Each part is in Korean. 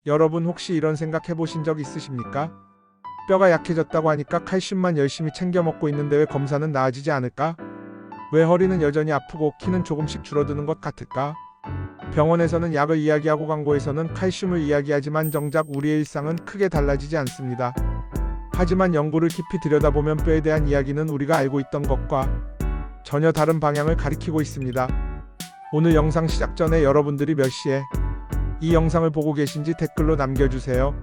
여러분 혹시 이런 생각 해보신 적 있으십니까? 뼈가 약해졌다고 하니까 칼슘만 열심히 챙겨 먹고 있는데 왜 검사는 나아지지 않을까? 왜 허리는 여전히 아프고 키는 조금씩 줄어드는 것 같을까? 병원에서는 약을 이야기하고 광고에서는 칼슘을 이야기하지만 정작 우리의 일상은 크게 달라지지 않습니다. 하지만 연구를 깊이 들여다보면 뼈에 대한 이야기는 우리가 알고 있던 것과 전혀 다른 방향을 가리키고 있습니다. 오늘 영상 시작 전에 여러분들이 몇 시에 이 영상을 보고 계신지 댓글로 남겨주세요.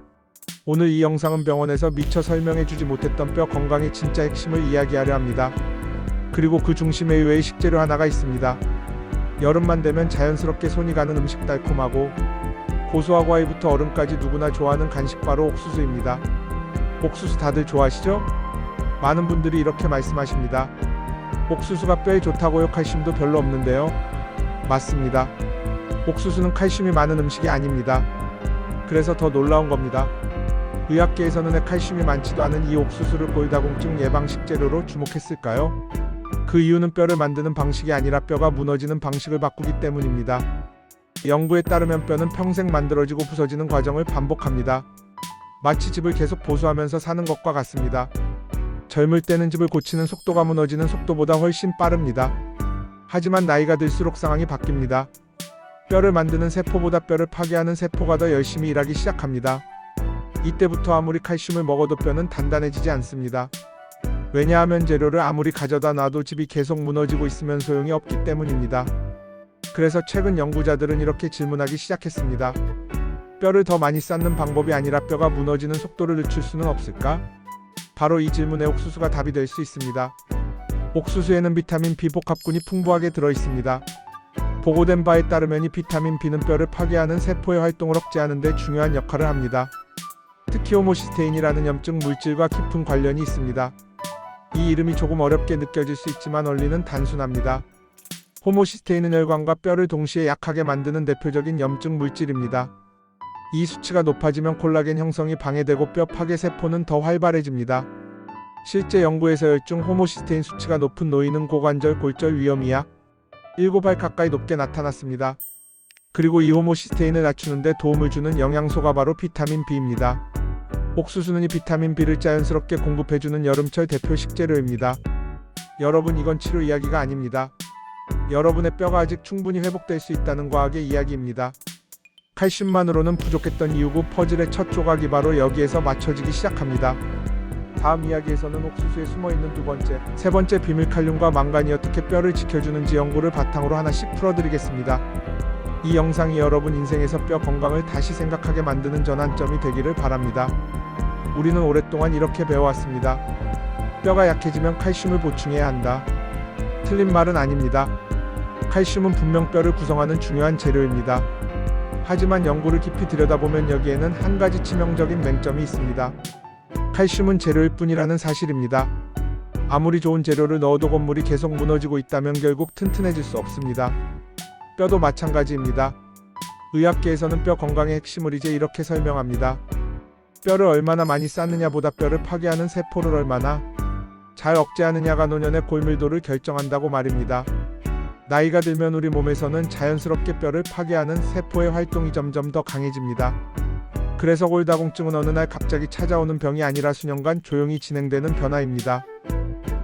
오늘 이 영상은 병원에서 미처 설명해주지 못했던 뼈 건강의 진짜 핵심을 이야기하려 합니다. 그리고 그 중심에 의외의 식재료 하나가 있습니다. 여름만 되면 자연스럽게 손이 가는 음식, 달콤하고 고소하고 아이부터 어른까지 누구나 좋아하는 간식, 바로 옥수수입니다. 옥수수 다들 좋아하시죠? 많은 분들이 이렇게 말씀하십니다. 옥수수가 뼈에 좋다고요? 칼슘도 별로 없는데요. 맞습니다. 옥수수는 칼슘이 많은 음식이 아닙니다. 그래서 더 놀라운 겁니다. 의학계에서는 왜 칼슘이 많지도 않은 이 옥수수를 골다공증 예방 식재료로 주목했을까요? 그 이유는 뼈를 만드는 방식이 아니라 뼈가 무너지는 방식을 바꾸기 때문입니다. 연구에 따르면 뼈는 평생 만들어지고 부서지는 과정을 반복합니다. 마치 집을 계속 보수하면서 사는 것과 같습니다. 젊을 때는 집을 고치는 속도가 무너지는 속도보다 훨씬 빠릅니다. 하지만 나이가 들수록 상황이 바뀝니다. 뼈를 만드는 세포보다 뼈를 파괴하는 세포가 더 열심히 일하기 시작합니다. 이때부터 아무리 칼슘을 먹어도 뼈는 단단해지지 않습니다. 왜냐하면 재료를 아무리 가져다 놔도 집이 계속 무너지고 있으면 소용이 없기 때문입니다. 그래서 최근 연구자들은 이렇게 질문하기 시작했습니다. 뼈를 더 많이 쌓는 방법이 아니라 뼈가 무너지는 속도를 늦출 수는 없을까? 바로 이 질문에 옥수수가 답이 될 수 있습니다. 옥수수에는 비타민 B 복합군이 풍부하게 들어있습니다. 보고된 바에 따르면 이 비타민 B는 뼈를 파괴하는 세포의 활동을 억제하는 데 중요한 역할을 합니다. 특히 호모시스테인이라는 염증 물질과 깊은 관련이 있습니다. 이 이름이 조금 어렵게 느껴질 수 있지만 원리는 단순합니다. 호모시스테인은 혈관과 뼈를 동시에 약하게 만드는 대표적인 염증 물질입니다. 이 수치가 높아지면 콜라겐 형성이 방해되고 뼈 파괴 세포는 더 활발해집니다. 실제 연구에서 혈중 호모시스테인 수치가 높은 노인은 고관절, 골절 위험이 약 7배 가까이 높게 나타났습니다. 그리고 이 호모시스테인을 낮추는 데 도움을 주는 영양소가 바로 비타민 B입니다. 옥수수는 이 비타민 B를 자연스럽게 공급해주는 여름철 대표 식재료입니다. 여러분, 이건 치료 이야기가 아닙니다. 여러분의 뼈가 아직 충분히 회복될 수 있다는 과학의 이야기입니다. 칼슘만으로는 부족했던 이유고 퍼즐의 첫 조각이 바로 여기에서 맞춰지기 시작합니다. 다음 이야기에서는 옥수수에 숨어있는 두 번째, 세 번째 비밀 칼륨과 망간이 어떻게 뼈를 지켜주는지 연구를 바탕으로 하나씩 풀어드리겠습니다. 이 영상이 여러분 인생에서 뼈 건강을 다시 생각하게 만드는 전환점이 되기를 바랍니다. 우리는 오랫동안 이렇게 배워왔습니다. 뼈가 약해지면 칼슘을 보충해야 한다. 틀린 말은 아닙니다. 칼슘은 분명 뼈를 구성하는 중요한 재료입니다. 하지만 연구를 깊이 들여다보면 여기에는 한 가지 치명적인 맹점이 있습니다. 칼슘은 재료일 뿐이라는 사실입니다. 아무리 좋은 재료를 넣어도 건물이 계속 무너지고 있다면 결국 튼튼해질 수 없습니다. 뼈도 마찬가지입니다. 의학계에서는 뼈 건강의 핵심을 이제 이렇게 설명합니다. 뼈를 얼마나 많이 쌓느냐 보다 뼈를 파괴하는 세포를 얼마나 잘 억제하느냐가 노년의 골밀도를 결정한다고 말입니다. 나이가 들면 우리 몸에서는 자연스럽게 뼈를 파괴하는 세포의 활동이 점점 더 강해집니다. 그래서 골다공증은 어느 날 갑자기 찾아오는 병이 아니라 수년간 조용히 진행되는 변화입니다.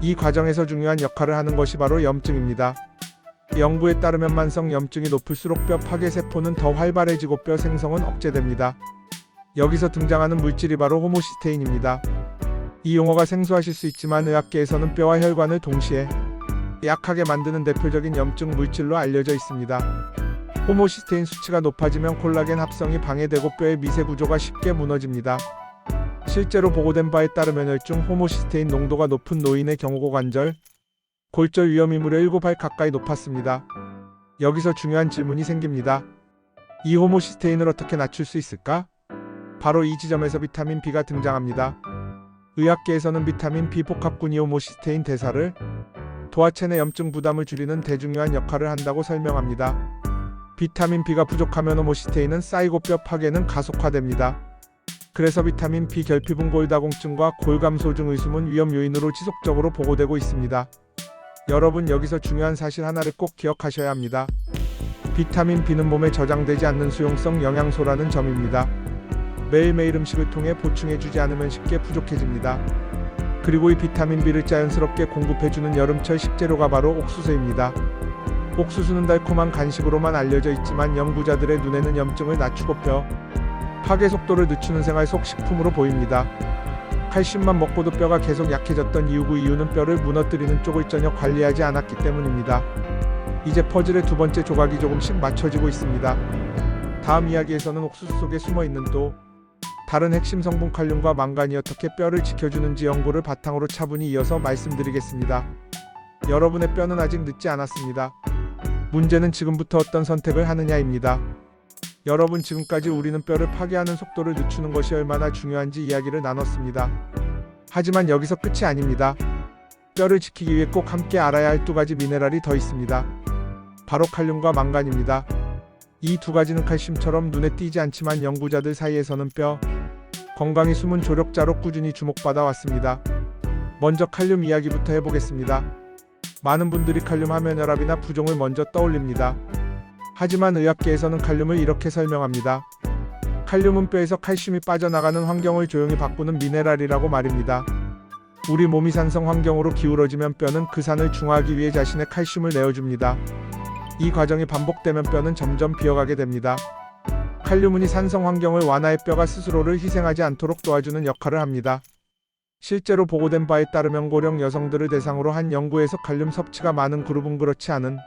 이 과정에서 중요한 역할을 하는 것이 바로 염증입니다. 연구에 따르면 만성 염증이 높을수록 뼈 파괴 세포는 더 활발해지고 뼈 생성은 억제됩니다. 여기서 등장하는 물질이 바로 호모시스테인입니다. 이 용어가 생소하실 수 있지만 의학계에서는 뼈와 혈관을 동시에 약하게 만드는 대표적인 염증 물질로 알려져 있습니다. 호모시스테인 수치가 높아지면 콜라겐 합성이 방해되고 뼈의 미세 구조가 쉽게 무너집니다. 실제로 보고된 바에 따르면 혈중 호모시스테인 농도가 높은 노인의 경우 고관절, 골절 위험이 무려 7배 가까이 높았습니다. 여기서 중요한 질문이 생깁니다. 이 호모시스테인을 어떻게 낮출 수 있을까? 바로 이 지점에서 비타민 B가 등장합니다. 의학계에서는 비타민 B 복합군이 호모시스테인 대사를 도와 체내 염증 부담을 줄이는 대중요한 역할을 한다고 설명합니다. 비타민 B가 부족하면 호모시스테인은 쌓이고 뼈 파괴는 가속화됩니다. 그래서 비타민 B 결핍은 골다공증과 골감소증 의심은 위험 요인으로 지속적으로 보고되고 있습니다. 여러분, 여기서 중요한 사실 하나를 꼭 기억하셔야 합니다. 비타민 B는 몸에 저장되지 않는 수용성 영양소라는 점입니다. 매일매일 음식을 통해 보충해주지 않으면 쉽게 부족해집니다. 그리고 이 비타민 B를 자연스럽게 공급해주는 여름철 식재료가 바로 옥수수입니다. 옥수수는 달콤한 간식으로만 알려져 있지만 연구자들의 눈에는 염증을 낮추고 뼈 파괴 속도를 늦추는 생활 속 식품으로 보입니다. 칼슘만 먹고도 뼈가 계속 약해졌던 이유는 뼈를 무너뜨리는 쪽을 전혀 관리하지 않았기 때문입니다. 이제 퍼즐의 두 번째 조각이 조금씩 맞춰지고 있습니다. 다음 이야기에서는 옥수수 속에 숨어있는 또 다른 핵심 성분 칼륨과 망간이 어떻게 뼈를 지켜주는지 연구를 바탕으로 차분히 이어서 말씀드리겠습니다. 여러분의 뼈는 아직 늦지 않았습니다. 문제는 지금부터 어떤 선택을 하느냐입니다. 여러분, 지금까지 우리는 뼈를 파괴하는 속도를 늦추는 것이 얼마나 중요한지 이야기를 나눴습니다. 하지만 여기서 끝이 아닙니다. 뼈를 지키기 위해 꼭 함께 알아야 할 두 가지 미네랄이 더 있습니다. 바로 칼륨과 망간입니다. 이 두 가지는 칼슘처럼 눈에 띄지 않지만 연구자들 사이에서는 뼈 건강이 숨은 조력자로 꾸준히 주목받아 왔습니다. 먼저 칼륨 이야기부터 해보겠습니다. 많은 분들이 칼륨 하면 혈압이나 부종을 먼저 떠올립니다. 하지만 의학계에서는 칼륨을 이렇게 설명합니다. 칼륨은 뼈에서 칼슘이 빠져나가는 환경을 조용히 바꾸는 미네랄이라고 말입니다. 우리 몸이 산성 환경으로 기울어지면 뼈는 그 산을 중화하기 위해 자신의 칼슘을 내어줍니다. 이 과정이 반복되면 뼈는 점점 비어가게 됩니다. 칼륨은 이 산성 환경을 완화해 뼈가 스스로를 희생하지 않도록 도와주는 역할을 합니다. 실제로 보고된 바에 따르면 고령 여성들을 대상으로 한 연구에서 칼륨 섭취가 많은 그룹은 그렇지 않은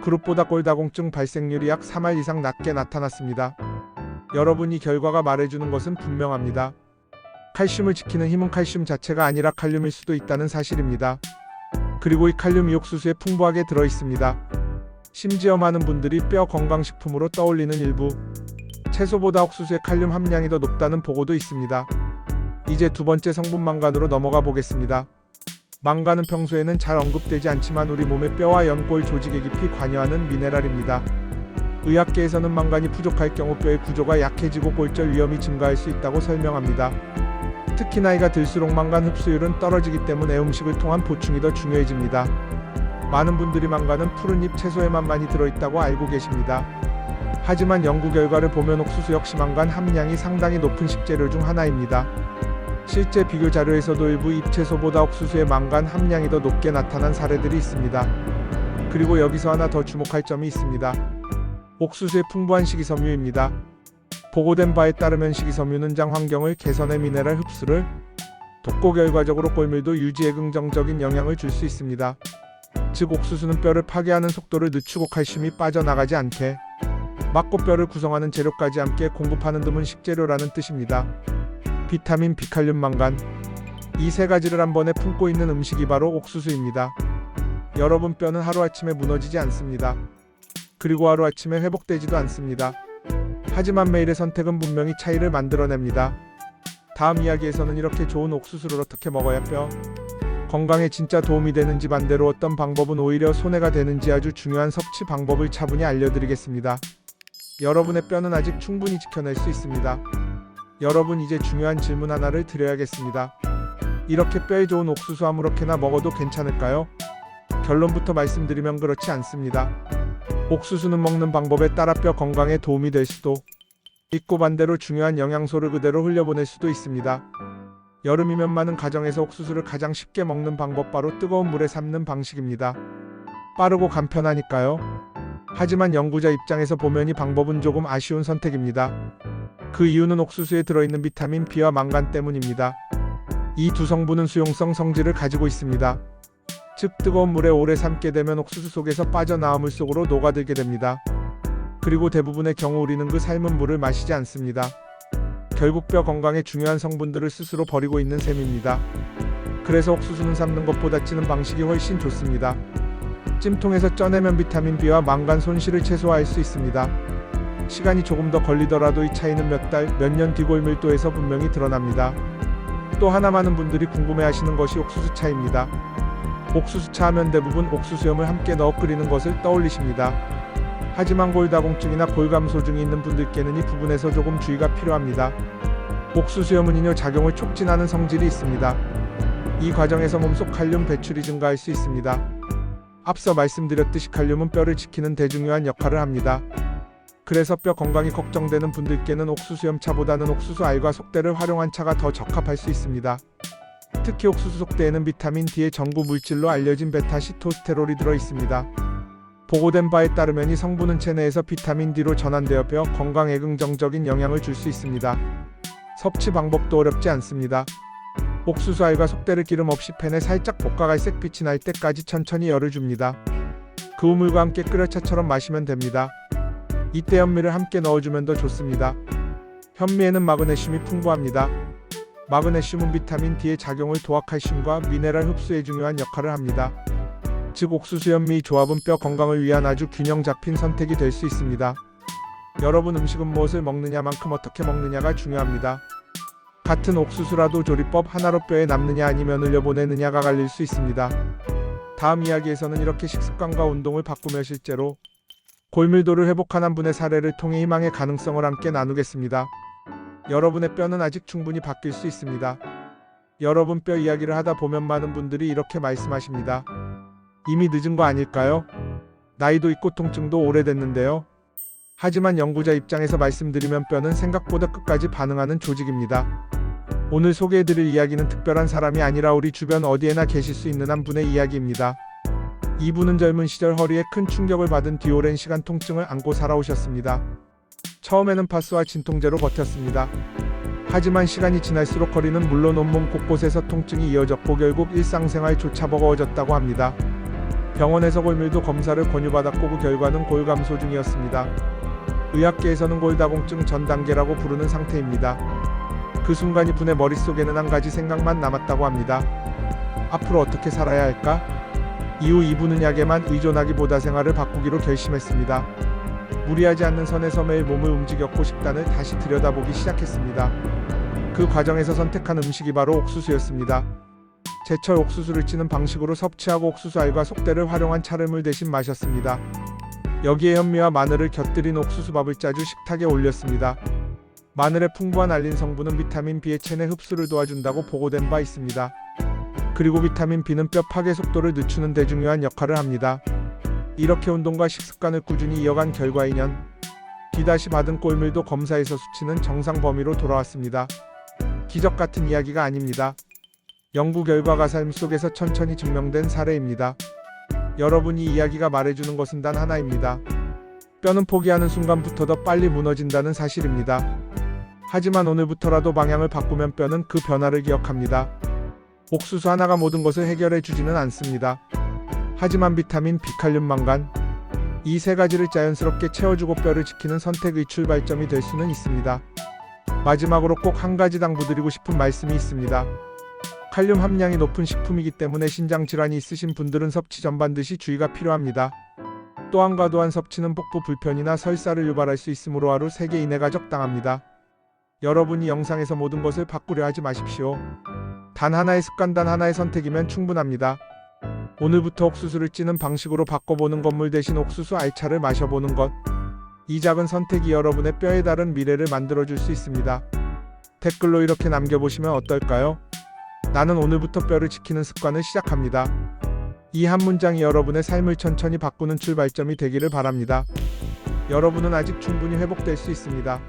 그룹보다 골다공증 발생률이 약 3할 이상 낮게 나타났습니다. 여러분, 이 결과가 말해주는 것은 분명합니다. 칼슘을 지키는 힘은 칼슘 자체가 아니라 칼륨일 수도 있다는 사실입니다. 그리고 이 칼륨이 옥수수에 풍부하게 들어있습니다. 심지어 많은 분들이 뼈 건강식품으로 떠올리는 일부 채소보다 옥수수의 칼륨 함량이 더 높다는 보고도 있습니다. 이제 두 번째 성분 망간으로 넘어가 보겠습니다. 망간은 평소에는 잘 언급되지 않지만 우리 몸의 뼈와 연골 조직에 깊이 관여하는 미네랄입니다. 의학계에서는 망간이 부족할 경우 뼈의 구조가 약해지고 골절 위험이 증가할 수 있다고 설명합니다. 특히 나이가 들수록 망간 흡수율은 떨어지기 때문에 음식을 통한 보충이 더 중요해집니다. 많은 분들이 망간은 푸른 잎 채소에만 많이 들어있다고 알고 계십니다. 하지만 연구 결과를 보면 옥수수 역시 망간 함량이 상당히 높은 식재료 중 하나입니다. 실제 비교 자료에서도 일부 잎채소보다 옥수수의 망간 함량이 더 높게 나타난 사례들이 있습니다. 그리고 여기서 하나 더 주목할 점이 있습니다. 옥수수의 풍부한 식이섬유입니다. 보고된 바에 따르면 식이섬유는 장 환경을 개선해 미네랄 흡수를 돕고 결과적으로 골밀도 유지에 긍정적인 영향을 줄 수 있습니다. 즉, 옥수수는 뼈를 파괴하는 속도를 늦추고 칼슘이 빠져나가지 않게 막고 뼈를 구성하는 재료까지 함께 공급하는 드문 식재료라는 뜻입니다. 비타민 B, 칼륨, 망간, 이 세 가지를 한 번에 품고 있는 음식이 바로 옥수수입니다. 여러분, 뼈는 하루아침에 무너지지 않습니다. 그리고 하루아침에 회복되지도 않습니다. 하지만 매일의 선택은 분명히 차이를 만들어냅니다. 다음 이야기에서는 이렇게 좋은 옥수수를 어떻게 먹어야 뼈 건강에 진짜 도움이 되는지, 반대로 어떤 방법은 오히려 손해가 되는지 아주 중요한 섭취 방법을 차분히 알려드리겠습니다. 여러분의 뼈는 아직 충분히 지켜낼 수 있습니다. 여러분, 이제 중요한 질문 하나를 드려야겠습니다. 이렇게 뼈에 좋은 옥수수 아무렇게나 먹어도 괜찮을까요? 결론부터 말씀드리면 그렇지 않습니다. 옥수수는 먹는 방법에 따라 뼈 건강에 도움이 될 수도 있고, 반대로 중요한 영양소를 그대로 흘려보낼 수도 있습니다. 여름이면 많은 가정에서 옥수수를 가장 쉽게 먹는 방법, 바로 뜨거운 물에 삶는 방식입니다. 빠르고 간편하니까요. 하지만 연구자 입장에서 보면 이 방법은 조금 아쉬운 선택입니다. 그 이유는 옥수수에 들어있는 비타민 B와 망간 때문입니다. 이 두 성분은 수용성 성질을 가지고 있습니다. 즉, 뜨거운 물에 오래 삶게 되면 옥수수 속에서 빠져나와 물 속으로 녹아들게 됩니다. 그리고 대부분의 경우 우리는 그 삶은 물을 마시지 않습니다. 결국 뼈 건강에 중요한 성분들을 스스로 버리고 있는 셈입니다. 그래서 옥수수는 삶는 것보다 찌는 방식이 훨씬 좋습니다. 찜통에서 쪄내면 비타민 B와 망간 손실을 최소화할 수 있습니다. 시간이 조금 더 걸리더라도 이 차이는 몇 달, 몇 년 뒤 골밀도에서 분명히 드러납니다. 또 하나, 많은 분들이 궁금해하시는 것이 옥수수 차입니다. 옥수수차 하면 대부분 옥수수염을 함께 넣어 끓이는 것을 떠올리십니다. 하지만 골다공증이나 골감소증이 있는 분들께는 이 부분에서 조금 주의가 필요합니다. 옥수수염은 이뇨 작용을 촉진하는 성질이 있습니다. 이 과정에서 몸속 칼륨 배출이 증가할 수 있습니다. 앞서 말씀드렸듯이 칼륨은 뼈를 지키는 대중요한 역할을 합니다. 그래서 뼈 건강이 걱정되는 분들께는 옥수수염차보다는 옥수수 알과 속대를 활용한 차가 더 적합할 수 있습니다. 특히 옥수수 속대에는 비타민 D의 전구 물질로 알려진 베타시토스테롤이 들어 있습니다. 보고된 바에 따르면 이 성분은 체내에서 비타민 D로 전환되어 뼈 건강에 긍정적인 영향을 줄 수 있습니다. 섭취 방법도 어렵지 않습니다. 옥수수 알과 속대를 기름 없이 팬에 살짝 볶아 갈색 빛이 날 때까지 천천히 열을 줍니다. 그 우물과 함께 끓여 차처럼 마시면 됩니다. 이때 현미를 함께 넣어주면 더 좋습니다. 현미에는 마그네슘이 풍부합니다. 마그네슘은 비타민 D의 작용을 도와 칼슘과 미네랄 흡수에 중요한 역할을 합니다. 즉 옥수수 현미 조합은 뼈 건강을 위한 아주 균형 잡힌 선택이 될 수 있습니다. 여러분 음식은 무엇을 먹느냐만큼 어떻게 먹느냐가 중요합니다. 같은 옥수수라도 조리법 하나로 뼈에 남느냐 아니면 흘려보내느냐가 갈릴 수 있습니다. 다음 이야기에서는 이렇게 식습관과 운동을 바꾸며 실제로 골밀도를 회복한 한 분의 사례를 통해 희망의 가능성을 함께 나누겠습니다. 여러분의 뼈는 아직 충분히 바뀔 수 있습니다. 여러분 뼈 이야기를 하다 보면 많은 분들이 이렇게 말씀하십니다. 이미 늦은 거 아닐까요? 나이도 있고 통증도 오래됐는데요. 하지만 연구자 입장에서 말씀드리면 뼈는 생각보다 끝까지 반응하는 조직입니다. 오늘 소개해드릴 이야기는 특별한 사람이 아니라 우리 주변 어디에나 계실 수 있는 한 분의 이야기입니다. 이분은 젊은 시절 허리에 큰 충격을 받은 뒤 오랜 시간 통증을 안고 살아오셨습니다. 처음에는 파스와 진통제로 버텼습니다. 하지만 시간이 지날수록 허리는 물론 온몸 곳곳에서 통증이 이어졌고 결국 일상생활조차 버거워졌다고 합니다. 병원에서 골밀도 검사를 권유받았고 그 결과는 골 감소 중이었습니다. 의학계에서는 골다공증 전 단계라고 부르는 상태입니다. 그 순간 이분의 머릿속에는 한 가지 생각만 남았다고 합니다. 앞으로 어떻게 살아야 할까? 이후 이분은 약에만 의존하기보다 생활을 바꾸기로 결심했습니다. 무리하지 않는 선에서 매일 몸을 움직였고 식단을 다시 들여다보기 시작했습니다. 그 과정에서 선택한 음식이 바로 옥수수였습니다. 제철 옥수수를 찌는 방식으로 섭취하고 옥수수 알과 속대를 활용한 차를 물 대신 마셨습니다. 여기에 현미와 마늘을 곁들인 옥수수밥을 짜주 식탁에 올렸습니다. 마늘의 풍부한 알린 성분은 비타민 B의 체내 흡수를 도와준다고 보고된 바 있습니다. 그리고 비타민 B는 뼈 파괴 속도를 늦추는 데 중요한 역할을 합니다. 이렇게 운동과 식습관을 꾸준히 이어간 결과 2년 뒤 다시 받은 골밀도 검사에서 수치는 정상 범위로 돌아왔습니다. 기적 같은 이야기가 아닙니다. 연구 결과가 삶 속에서 천천히 증명된 사례입니다. 여러분 이 이야기가 말해주는 것은 단 하나입니다. 뼈는 포기하는 순간부터 더 빨리 무너진다는 사실입니다. 하지만 오늘부터라도 방향을 바꾸면 뼈는 그 변화를 기억합니다. 옥수수 하나가 모든 것을 해결해 주지는 않습니다. 하지만 비타민, 비칼륨, 망간 이 세 가지를 자연스럽게 채워주고 뼈를 지키는 선택의 출발점이 될 수는 있습니다. 마지막으로 꼭 한 가지 당부드리고 싶은 말씀이 있습니다. 칼륨 함량이 높은 식품이기 때문에 신장 질환이 있으신 분들은 섭취 전 반드시 주의가 필요합니다. 또한 과도한 섭취는 복부 불편이나 설사를 유발할 수 있으므로 하루 3개 이내가 적당합니다. 여러분이 영상에서 모든 것을 바꾸려 하지 마십시오. 단 하나의 습관, 단 하나의 선택이면 충분합니다. 오늘부터 옥수수를 찌는 방식으로 바꿔보는 것, 물 대신 옥수수 알차를 마셔보는 것. 이 작은 선택이 여러분의 뼈에 다른 미래를 만들어줄 수 있습니다. 댓글로 이렇게 남겨보시면 어떨까요? 나는 오늘부터 뼈를 지키는 습관을 시작합니다. 이 한 문장이 여러분의 삶을 천천히 바꾸는 출발점이 되기를 바랍니다. 여러분은 아직 충분히 회복될 수 있습니다.